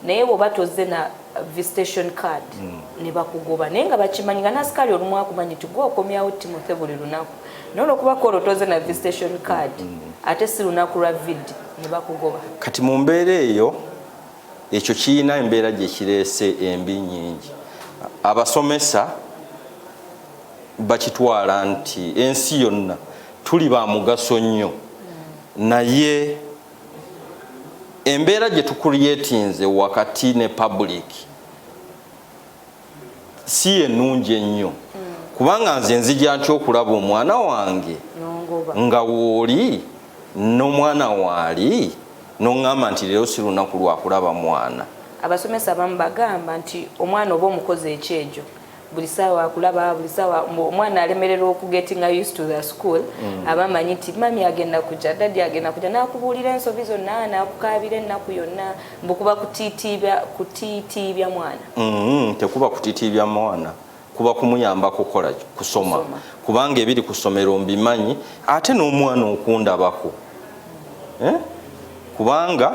naye bw'oba tozze na visitation card ne bakugoba, naye nga bakimanyi nga n'asikaali olumu akumanyi nti gwe okomyawo Timothy buli lunaku, naye olw'okubako olwo tozze na visitation card ate si lunaku lwa vidi ne bakugoba. Kati mu mbeera eyo ekyo kiyina embeera gye kireese embi nnyingi. Abasomesa bakitwala nti ensi yonna tuli ba mugaso nnyo, naye embeera gye tukulyetinze wakati ne public si ennungi ennyo, kubanga nze nzija ntya okulaba omwana wange nga wooli n'omwana waali n'oŋŋamba nti leero si lunaku lwa kulaba mwana. Abasomesa abamu bagamba nti omwana oba omukozi ekyejo buli ssaawa akulaba, buli ssaawa omwana alemererwa okugetinga used to the school abamanyi nti mami agenda kujja, daddy agenda kujja, n'akubuulira ensobi zonna, n'akukaabira ennaku yonna, mbukuba kutiitiibya mwana. Tekuba kutiitiibya mwana, kuba kumuyamba kukola kusoma, kubanga ebiri ku ssomero mbimanyi ate n'omwana okundabako. Kubanga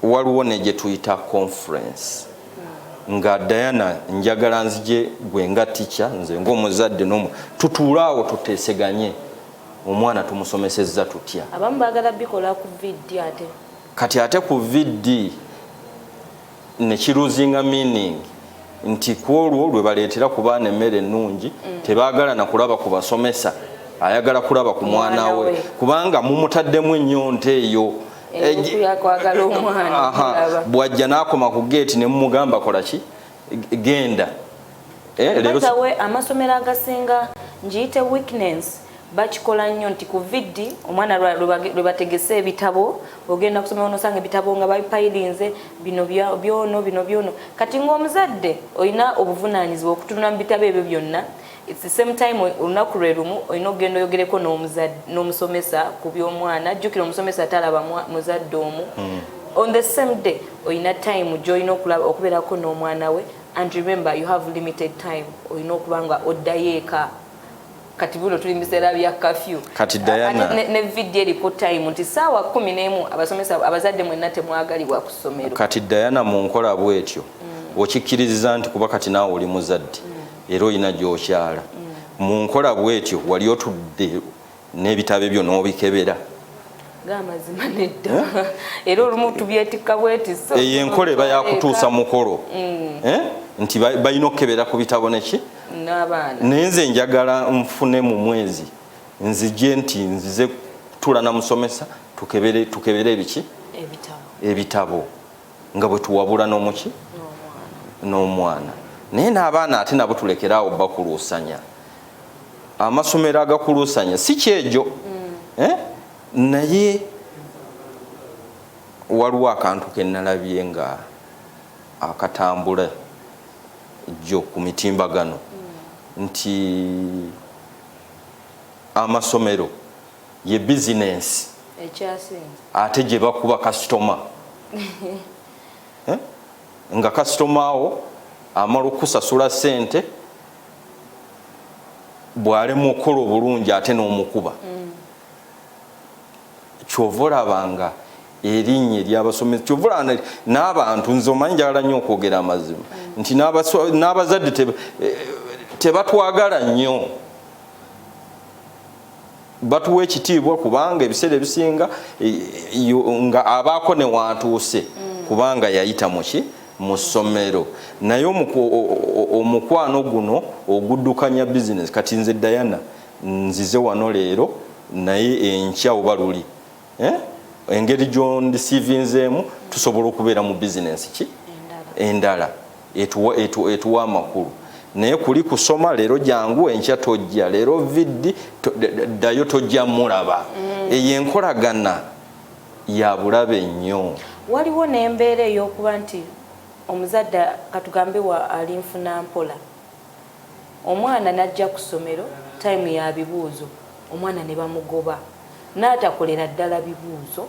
waliwo ne gye tuyita conference nga Diana njagala nzije gwe nga teacher nze ng'omuzadde tutuulaawo tuteeseganye omwana tumusomesezza tutya. Abamu baagala bikola ku vidi ate. Kati ate ku vidi ne kiruzinga meaning nti ku olwo lwe baleetera ku baana emmere ennungi tebaagala na kulaba ku basomesa ayagala kulaba ku mwana we kubanga mumutaddemu ennyonta eyo yakwagala omwana bwajja n'akoma ku geeti ne mumugamba kola ki genda we amasomero agasinga njiyite weakness bakikola nnyo nti ku vidi omwana lwe bategese ebitabo ogenda kusoma onosanga ebitabo nga babipayirinze bino byono kati ng'omuzadde olina obuvunaanyizibwa okutunula mu bitabo ebyo byonna it's the same time olunaku lwe lumu olina okugenda oyogereko n'omusomesa ku by'omwana jjukira omusomesa talaba muzadde omu on the same day olina time gy'olina okubeerako n'omwana we and remember you have limited time olina okuba nga oddayo eka kati buno tuli biseera bya curfew kati Diana ne video eriko time nti saawa 11 abasomesa abazadde mwenna temwagalibwa ku ssomero kati Diana mu nkola bwetyo okikkiriza nti kuba kati naawe oli muzadde era olina gy'okyala mu nkola bwetyo wali otudde n'ebitabo byo n'obikebera gamazima nedda era olumu tubyetikka bweti so eyo enkola eba yakutuusa mukolo nti balina okukebera ku bitabo neki n'abaana naye nze njagala nfune mu mwezi nzije nti nzize tula na musomesa tukebere ebiki ebitabo nga bwe tuwabula n'omuki n'omwana naye n'abaana ate nabo tulekeraawo bakuluusanya amasomero agakuluusanya si kyejo naye waliwo akantu ke nalabye nga akatambula jjo ku mitimbagano nti amasomero ye bizinensi ate gye bakuba kasitoma nga kasitoma wo amala okusasula ssente bw'alema okukola obulungi ate n'omukuba kyova olabanga erinnya ery'abasomesa kyova olaba n'abantu nze omanyi njagala nnyo okwogera amazima nti n'abazadde tebatwagala nnyo batuwa ekitiibwa kubanga ebiseera ebisinga nga abaako ne wantuuse kubanga yayita muki mu ssomero naye omukwano guno oguddukanya bizinesi kati nze Diana nzize wano leero naye enkya oba luli engeri gyondisiivinzeemu tusobola okubeera mu bizinesi ki endala etuwa amakulu naye kuli kusoma leero jangu enkya tojja leero vidi ddayo tojja mulaba eyo enkolagana ya bulabe nnyo waliwo n'embeera ey'okuba nti omuzadde katugambe ali nfuna mpola omwana n'ajja ku ssomero time ya bibuuzo omwana ne bamugoba n'atakolera ddala bibuuzo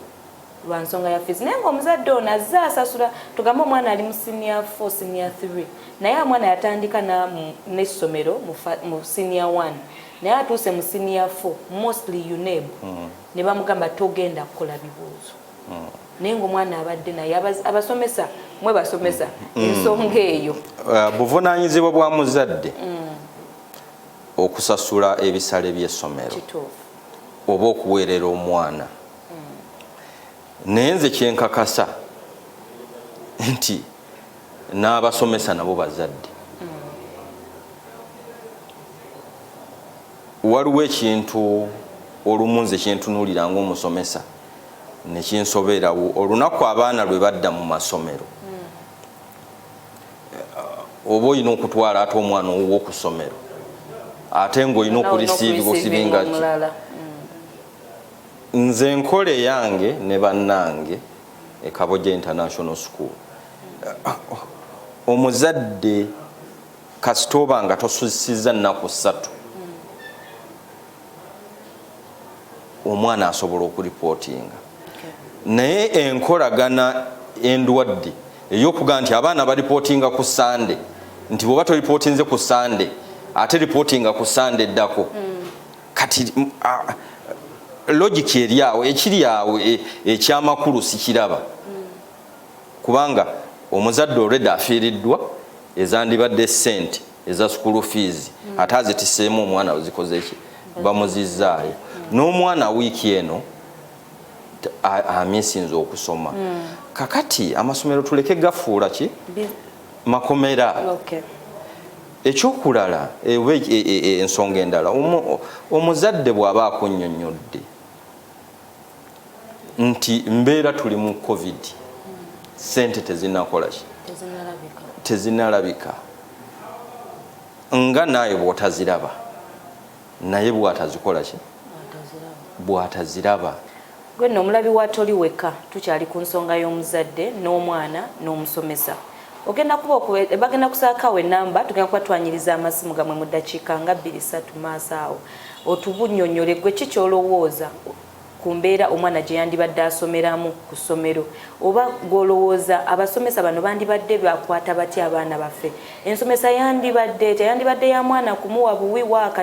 lwa nsonga ya fees naye ng'omuzadde ono azze asasula tugambe omwana ali mu senior 4 senior 3 naye omwana yatandika n'essomero mu senior 1 naye atuuse mu senior 4 mostly UNEB ne bamugamba togenda kukola bibuuzo naye ng'omwana abadde naye abasomesa mwe basomesa ensonga eyo buvunaanyizibwa bwa muzadde okusasula ebisale by'essomero oba okuweerera omwana naye nze kyenkakasa nti n'abasomesa nabo bazadde waliwo ekintu olumu nze kyentunuulira ng'omusomesa nekinsoberawo olunaku abaana lwe badda mu masomero oba olina okutwala ate omwana owuwo ku ssomero ate ng'olina okurisiibwa osiringa ki nze enkola eyange ne bannange e Kaboja International School omuzadde kasita oba nga tosusizza nnaku 3 omwana asobola okuripootinga naye enkolagana endwadde ey'okuga nti abaana baripootinga ku Sande nti bw'oba toripootinze ku Sande ate ripootinga ku Sande eddako kati logic eri awo ekiri awo ekyamakulu sikiraba kubanga omuzadde already afiiriddwa ezandibadde ssente eza school fees ate azitiseemu omwana wezikoze ki bamuzizaayo n'omwana wiiki eno amisinze okusoma kakati amasomero tuleke gafuula ki makomera ekyokulala ensonga endala omuzadde bw'aba akunnyonnyodde nti mbeera tuli mu covid sente tezinakola ki tezinalabika nga naye bw'otaziraba naye bw'atazikola ki bw'ataziraba gwe nno omulabi wa toli wekka tukyali ku nsonga y'omuzadde n'omwana n'omusomesa ogenda kuba bagenda kusaakawo enamba tugenda kuba twanyiriza amasimu gamwe mu ddakiika nga 2-3 maaso awo otubunnyonnyole gwe ki kyolowooza ku mbeera omwana gye yandibadde asomeramu ku ssomero oba gw'olowooza abasomesa bano bandibadde bakwata batya abaana baffe ensomesa yandibadde ya mwana kumuwa buwi waaka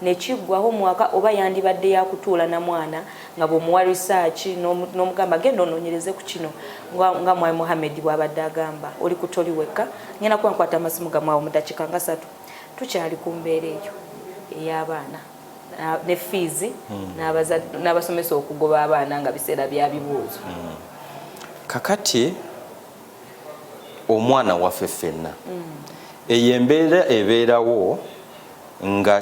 nekiggwaho mwaka oba yandibadde yakutuula na mwana nga bw'omuwa research n'omugamba genda onoonyereze ku kino nga mwami Muhammad bw'abadde agamba oli ku toli wekka ngenda kuba nkwata amasimu gamwe awo mu ddakiika nga 3 tukyali ku mbeera eyo ey'abaana ne fees n'abasomesa okugoba abaana nga biseera bya bibuuzo kakati omwana waffe ffenna eyo embeera ebeerawo nga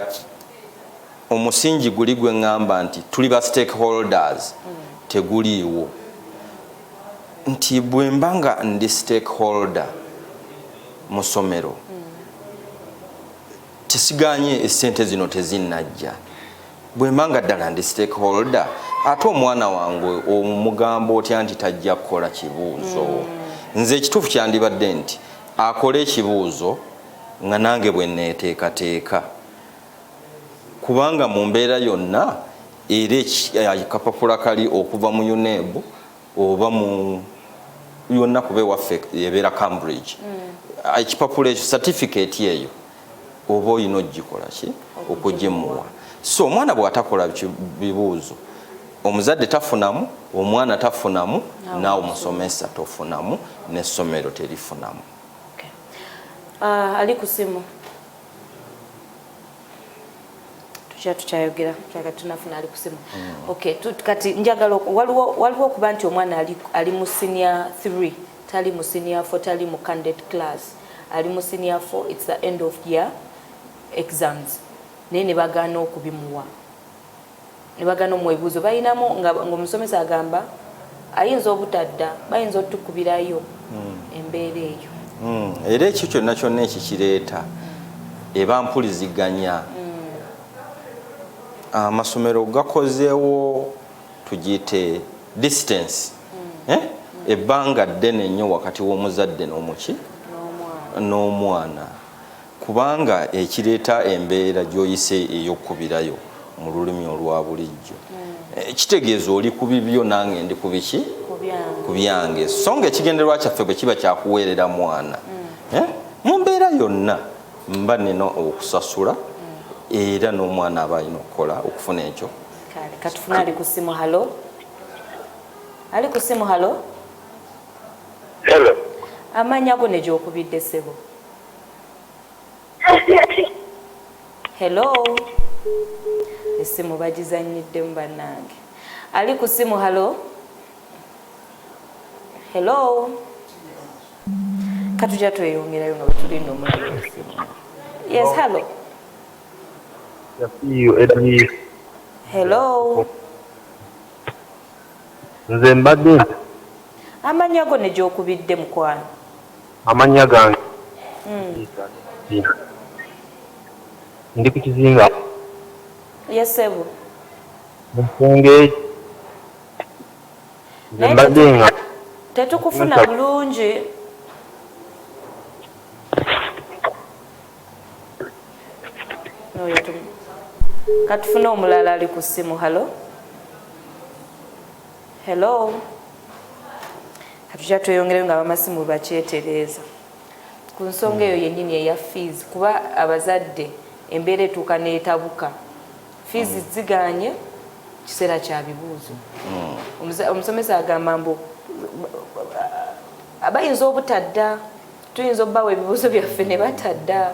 omusingi guli gwe ŋŋamba nti tuli ba stakeholders teguliiwo nti bwe mba nga ndi stakeholder mu ssomero tesiganye essente zino tezinnajja bwe mba nga ddala ndi stakeholder ate omwana wange omugamba otya nti tajja kukola kibuuzo nze ekituufu kyandibadde nti akole ekibuuzo nga nange bwe neeteekateeka kubanga mu mbeera yonna era akapapula kali okuva mu UNEB oba mu yonna kuba ewaffe ebeera Cambridge ekipapula ekyo certificate eyo oba olina ogikola ki okugimuwa so omwana bw'atakola bibuuzo omuzadde tafunamu omwana tafunamu naawe omusomesa tofunamu n'essomero terifunamu ali ku simu tukyayogera tunafuna ali ku simu okay kati njagala waliwo okuba nti omwana ali mu senior 3 tali mu senior 4 tali mu candidate class ali mu senior 4 it's the end of year exams naye ne bagaana okubimuwa ne bagaana omuwebuuzo bayinamu nga omusomesa agamba ayinza obutadda bayinza otukubirayo embeera eyo era ekyo kyonna kyonna ekikireeta eba mpuliziganya amasomero gakozeewo tugiyite distance ebbanga ddene nnyo wakati w'omuzadde n'omuki n'omwana kubanga ekireeta embeera gy'oyise ey'okkubirayo mu lulimi olwa bulijjo kitegeeza oli ku bibyo nange ndi ku biki ku byange so nga ekigendererwa kyaffe bwe kiba kyakuweerera mwana mu mbeera yonna mba nina okusasula era n'omwana aba alina okukola okufuna ekyo katufuna ali ku simu halo ali ku simu halo amannya go ne gy'okubidde ssebo hello esimu bagizanyiddemu bannange ali ku simu halo hello katujja tweyongerayo nga bwetulinda omuliro w'essimu yes hello hello nze mbadde amannya go ne gy'okubidde mukwano amannya gange ndi ku kizinga yesebo mufunge nze mbadde nga tetukufuna bulungi katufune omulala ali ku simu halo hello katujja tweyongereyo nga bamasimu bakyetereeza ku nsonga eyo yennyini eya fees kuba abazadde embeera etuuka neetabuka fees ziganye kiseera kya bibuuzo omusomesa agamba mbu bayinza obutadda tuyinza obbawa ebibuuzo byaffe ne batadda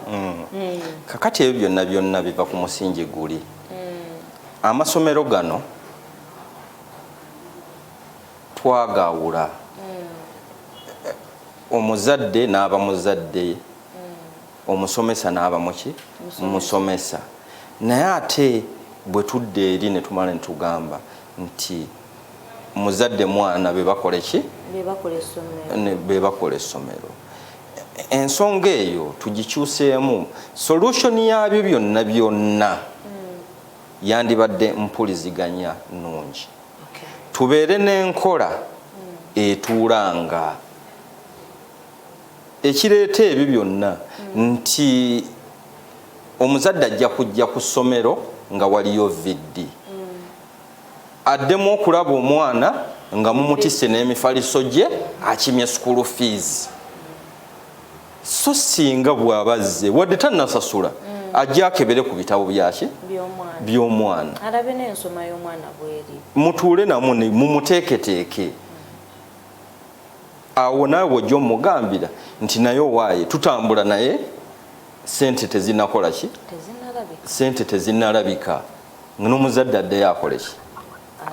kakati ebyo byonna byonna biva ku musingi guli amasomero gano twagaawula omuzadde n'aba muzadde omusomesa n'aba muki musomesa naye ate bwe tudde eri ne tumala ne tugamba nti muzadde mwana be bakola ki be bakola essomero ensonga eyo tugikyuseemu solution yabyo byonna byonna yandibadde mpuliziganya nnungi tubeere n'enkola etuulanga ekireeta ebyo byonna nti omuzadde ajja kujja ku ssomero nga waliyo viddi addemu okulaba omwana nga mumutisse n'emifaliso gye akimye school fees so singa bw'abazze wadde tannasasula ajja akebere ku bitabo byaki by'omwana alabe n'ensoma y'omwana bweri mutuule namwe mumuteeketeeke awo naawe wajja omugambira nti naye owaaye tutambula naye sente tezinakola ki sente tezinalabika n'omuzadde addeyo akole ki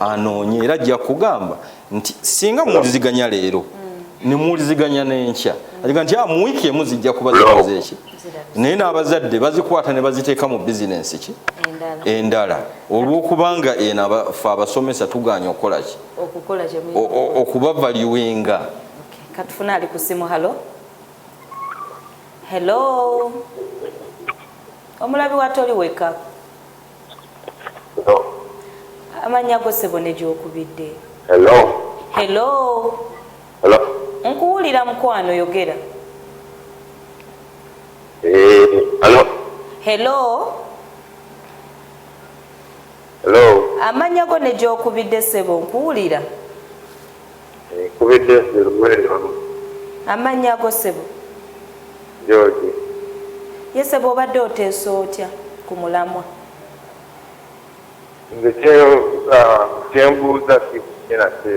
anoonye era ajja kugamba nti singa muwuliziganya leero ne muwuliziganya n'enkya ajiga nti mu wiiki emu zijja kuba zikoze eki naye n'abazadde bazikwata ne baziteeka mu bizinensi ki endala olw'okubanga eno abafe abasomesa tuganya okukola ki okubavaluinga katufuna ali ku simu halo hello omulabi watoli weka amanya go sebone gy'okubidde hello nkuwulira mukwano yogera hello amanya go ne gy'okubidde sebo nkuwulira amanya go sebo ye sebo obadde oteesa otya ku mulamwa kyembuuza sikunyenate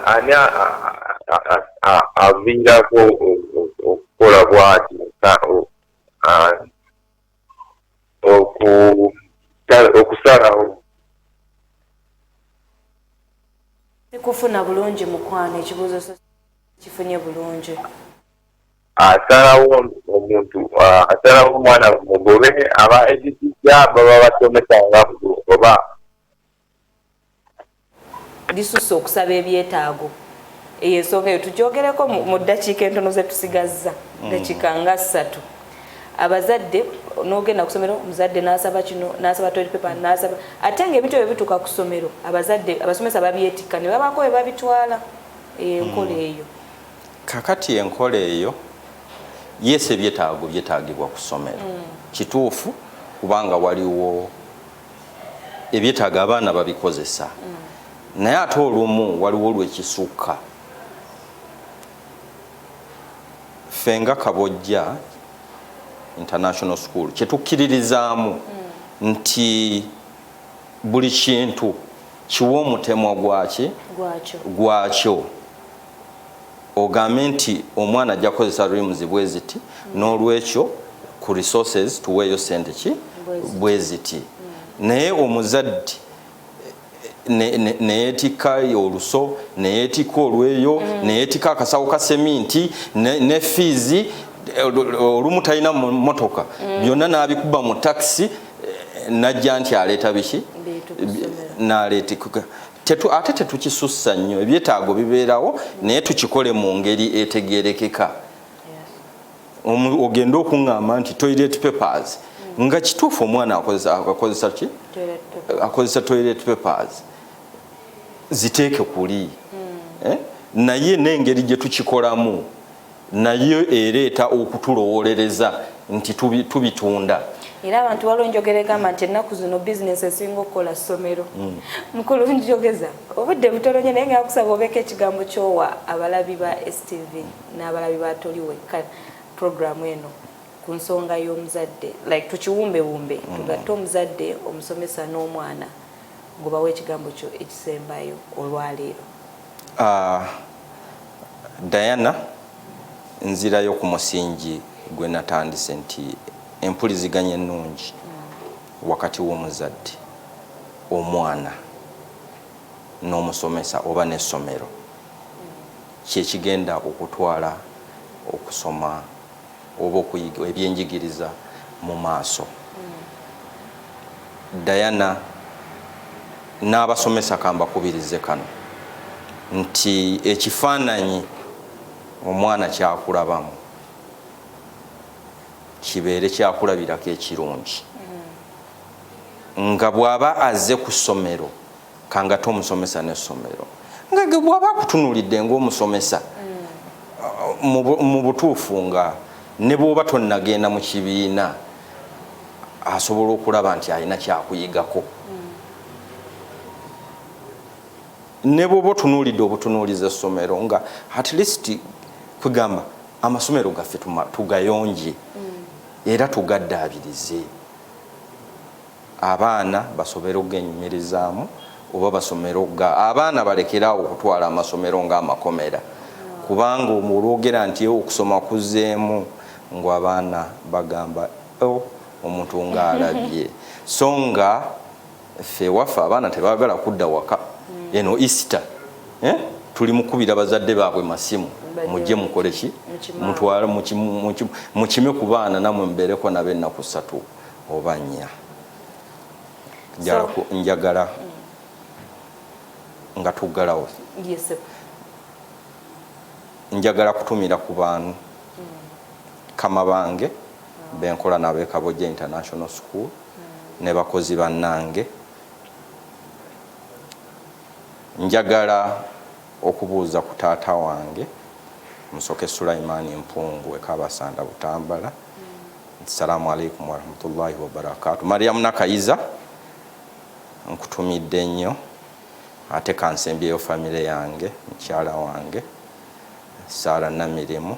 ani aviirako okukola bwati okusalawo sikufuna bulungi mukwano ekibuuzo kifunye bulungi asalawo omuntu asalawo omwana mugobe aba ekikijja baba basomesanga oba lisusse okusaba ebyetaago eyo ensonga eyo tugyogereko mu ddakiika entono ze tusigazza ddakiika nga 3 abazadde n'ogenda ku ssomero omuzadde n'asaba kino n'asaba toilet paper n'asaba ate ng'ebintu ebyo bituuka ku ssomero abazadde abasomesa babyetikka ne babaako bwe babitwala enkola eyo kakati enkola eyo yese ebyetaago byetaagibwa ku ssomero kituufu kubanga waliwo ebyetaago abaana babikozesa naye ate olumu waliwo lwekisukka ffe nga Kabojja International School kyetukkiririzaamu nti buli kintu kiwa omutemwa gwakyo ogambe nti omwana ajja kukozesa rooms bwe ziti n'olwekyo ku resources tuweeyo sente ki bwe ziti naye omuzadde neyeetika oluso neyeetika olweyo neyeetika akasawo ka seminti ne fiizi olumu talina motoka byonna n'abikuba mu takisi najja nti aleeta biki n'aleetika ate tetukisussa nnyo ebyetaago bibeerawo naye tukikole mu ngeri etegeerekeka ogenda okuŋŋamba nti toilet papers nga kituufu omwana akozesa ki akozesa toilet papers ziteeke kuli naye n'engeri gye tukikolamu nayo ereeta okutulowolereza nti tubitunda era abantu waliwo njogera egamba nti ennaku zino bizinesi esinga okukola ssomero mukulu njogeza obudde butolonye naye nga kusaba obeeko ekigambo kyowa abalabi ba STV n'abalabi ba Toli Wekka programu eno ku nsonga y'omuzadde like tukiwumbewumbe tugatte omuzadde omusomesa n'omwana ngobawo ekigambo kyo ekisembayo olwaleero Diana nzirayo ku musingi gwe natandise nti empuliziganya ennungi wakati w'omuzadde omwana n'omusomesa oba n'essomero kyekigenda okutwala okusoma oba okuyiga ebyenjigiriza mu maaso. Diana n'abasomesa kambakubirize kano nti ekifaananyi omwana kyakulabamu kibeere kyakulabirako ekirungi. Nga bw'aba azze ku ssomero kanga tomusomesa n'essomero nga bw'aba akutunuulidde ng'omusomesa mu butuufu nga ne bw'oba tonnagenda mu kibiina asobola okulaba nti alina kyakuyigako. Ne bw'oba otunuulidde obutunuuliza essomero nga at least kwegamba amasomero gaffe tugayonje era tugaddaabirize. Abaana basobera okugenyumirizaamu oba basomera abaana balekerawo okutwala amasomero ng'amakomera kubanga olwogera nti okusoma kuzzeemu ngu abaana bagamba omuntu ng'alabye. So nga ffe waffe abaana tebaagala kudda waka eno Easter tuli mukubira bazadde baabwe masimu mujje mukole ki mutwala mukime ku baana namwe mbeereko nabo ennaku 3 oba 4 njagala nga tuggalawo. Njagala kutumira ku bantu kama bange benkola nabo e Kabojja International School ne bakozi bannange. Njagala okubuuza ku taata wange Musoke Sulaimani Mpungu e Kabasanda Butambala. Assalamu alaikum warahmatullahi wabarakatuh. Mariam Nakayiza nkutumidde nnyo ate kansembyeyo famire yange mukyala wange Sara Namirimu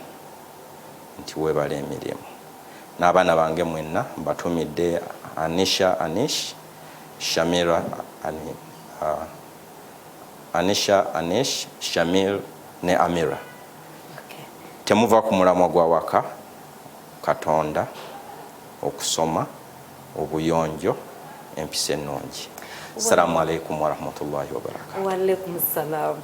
nti webala emirimu n'abaana bange mwenna mbatumidde Anisha Anish Shamira Anisha Anish Shamil ne Amira. Temuva ku mulamwa gwa waka Katonda okusoma obuyonjo empisa ennungi. Assalamu alaikum warahmatullahi wabarakatuh. Wa alaikum salam.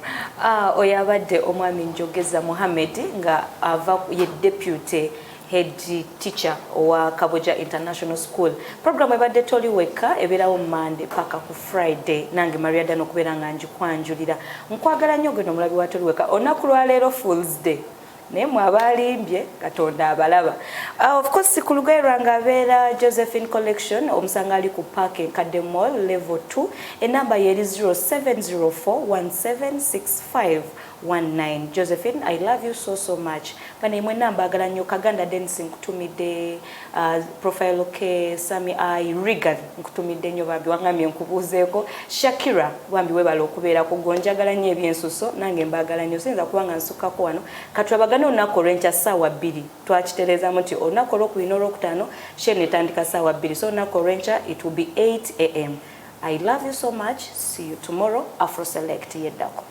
Oyo abadde omwami Njogeza Mohammed nga ava ye deputy head teacher wa Kabojja International School. Program ebadde toli weka eberawo Monday paka ku Friday nange Maria Dano kubeera nga njikwanjulira. Nkwagala nnyo gwe nomulabi wa toli weka olunaku lwa leero Fool's Day. Ne mwabalimbye Katonda abalaba. Of course sikulugairwa nga abeera Josephine Collection omusanga ali ku Park Kadde Mall level 2 enamba yeri 0704176519. Josephine, I love you so much. Bane mwe namba agala nnyo Kaganda Dennis nkutumidde profile ke Sami I Regan nkutumidde nnyo bambi wangamye nkubuuzeeko Shakira bambi webala okubeera ku gonjagala nnyo ebyensuso nange mbagala nnyo sinza kubanga nsukako wano katwabagana olunaku olw'enkya ssaawa 2 twakitereezaamu nti olunaku olw'okubiri n'olwokutaano shene etandika ssaawa 2 so olunaku olw'enkya it will be 8 AM. I love you so much. See you tomorrow. Afro Select yeddako.